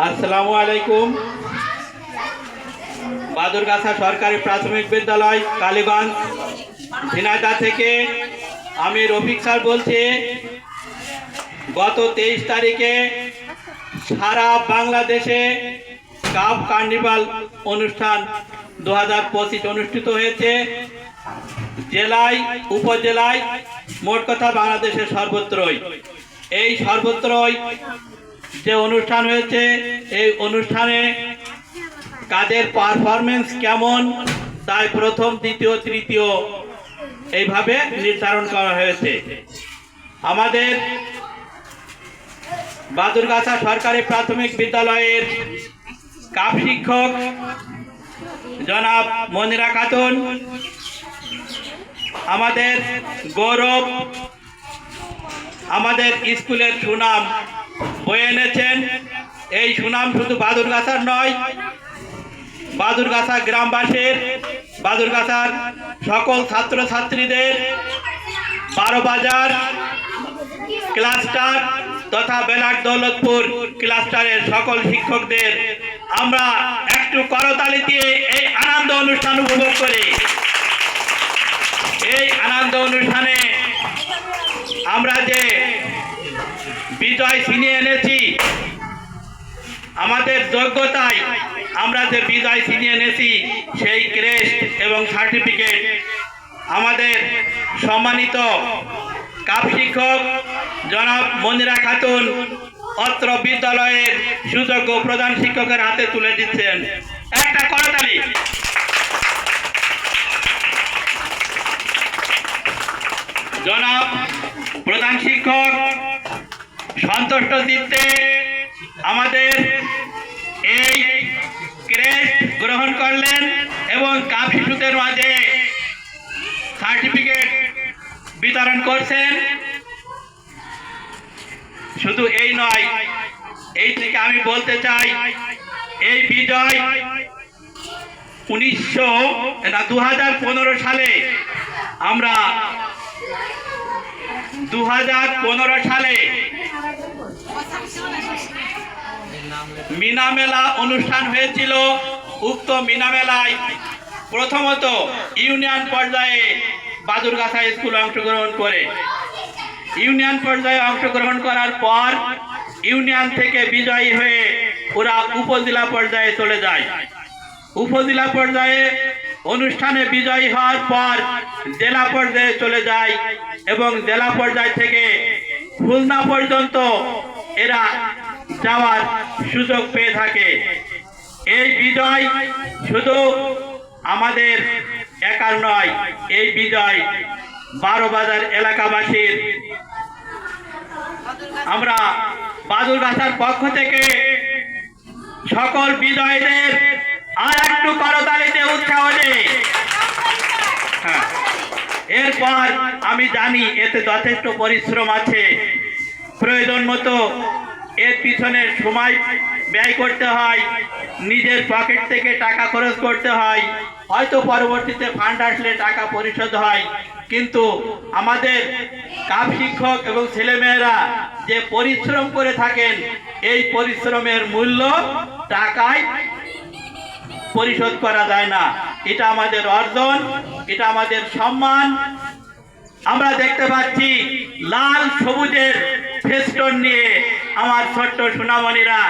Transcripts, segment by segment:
আসসালামু আলাইকুম। বাদুরগাছা সরকারি প্রাথমিক বিদ্যালয় কালীগঞ্জ ঝিনাইদহ থেকে আমি রফিক স্যার বলছি। গত 23 তারিখে সারা বাংলাদেশে কাপ কার্নিভাল অনুষ্ঠান 2025 অনুষ্ঠিত হয়েছে। জেলায় উপজেলায় মোট কথা বাংলাদেশের সর্বত্রই এই সর্বত্রই যে অনুষ্ঠান হয়েছে, এই অনুষ্ঠানে কাদের পারফরমেন্স কেমন তাই প্রথম, দ্বিতীয়, তৃতীয় এইভাবে নির্ধারণ করা হয়েছে। আমাদের বাদুরগাছা সরকারি প্রাথমিক বিদ্যালয়ের কাপ শিক্ষক জনাব মনিরা খাতুন আমাদের গৌরব, আমাদের স্কুলের সুনাম বয়ে এনেছেন। এই সুনাম শুধু বাদুরগাছার নয়, বাদুরগাছা গ্রামবাসীর, বাদুরগাছার সকল ছাত্রছাত্রীদের, 12 বাজার ক্লাস্টার তথা বেলাট দৌলতপুর ক্লাস্টারের সকল শিক্ষকদের আমরা একটু করতালি দিয়ে এই আনন্দ অনুষ্ঠান উপভোগ করি। এই আনন্দ অনুষ্ঠানে আমরা যে বিজয় ছিনিয়ে এনেছি, আমাদের যোগ্যতায় আমরা যে বিজয় ছিনিয়ে এনেছি, সেই ক্রেস্ট এবং সার্টিফিকেট আমাদের সম্মানিত কাপ শিক্ষক জনাব মনিরা খাতুন অত্র বিদ্যালয়ের সুযোগ্য প্রধান শিক্ষকের হাতে তুলে দিচ্ছেন। একটা করতালি। জনাব প্রধান শিক্ষক সন্তুষ্ট চিত্তে আমাদের এই ক্রেস্ট গ্রহণ করলেন এবং কাপ শিশুদের মাঝে সার্টিফিকেট বিতরণ করছেন। শুধু এই নয়, এই থেকে আমি বলতে চাই, এই বিজয় 2015 সালে আমরা 2015 সালে মিনা মেলা অনুষ্ঠান হয়েছিল। উক্ত মিনা মেলায় প্রথমত ইউনিয়ন পর্যায়ে বাদুরগাছা স্কুল অংশগ্রহণ করে, ইউনিয়ন পর্যায়ে অংশগ্রহণ করার পর ইউনিয়ন থেকে বিজয়ী হয়ে ওরা উপজেলা পর্যায়ে চলে যায়। উপজেলা পর্যায়ে অনুষ্ঠানে বিজয়ী হওয়ার পর জেলা পর্যায়ে চলে যায় এবং জেলা পর্যায় থেকে খুলনা পর্যন্ত এরা যাওয়ার সুযোগ পেয়ে থাকে। এই বিজয় শুধু আমাদের একার নয়, এই বিজয় 12 বাজার এলাকাবাসীর। আমরা বাদুরগাছার পক্ষ থেকে সকল বিজয়ীদের আর একটু করতালিতে উৎসাহ দেই। এরপর আমি জানি এতে যথেষ্ট পরিশ্রম আছে, প্রয়োজন মতো এর পিছনে সময় ব্যয় করতে হয়, নিজের পকেট থেকে টাকা খরচ করতে হয়, হয়তো পরবর্তীতে ফান্ড আসলে টাকা পরিশোধ হয়। কিন্তু আমাদের কাপ শিক্ষক এবং ছেলেমেয়েরা যে পরিশ্রম করে থাকেন, এই পরিশ্রমের মূল্য টাকায় পরিশোধ করা যায় না। এটা আমাদের অর্জন, এটা আমাদের সম্মান। আমরা দেখতে পাচ্ছি লাল সবুজের ফেস্টন নিয়ে আমার ছোট্ট সোনামণিরা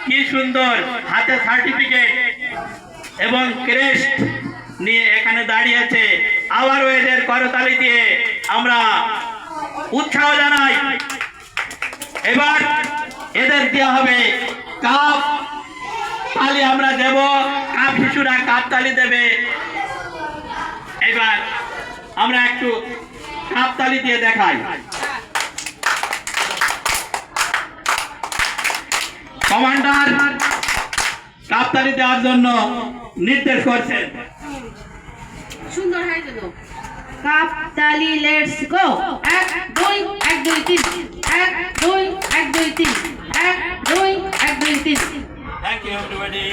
কি সুন্দর হাতে সার্টিফিকেট এবং ক্রেস্ট নিয়ে এখানে দাঁড়িয়েছে। আবারও এদের করতালি দিয়ে আমরা উৎসাহ জানাই। এবার এদের দেওয়া হবে কাপ তালি, আমরা দেব, কাপ শিশুরা কাপ তালি দেবে। এবার আমরা একটু কাপ তালি দিয়ে দেখাই। কমান্ডার কাপ তালি দেওয়ার জন্য নির্দেশ করছেন। সুন্দর হয়ে গেল। কাপ তালি, let's go. 1 2 1 2 3 1 2 1 2 3 1 2 1 2 3। Thank you everybody.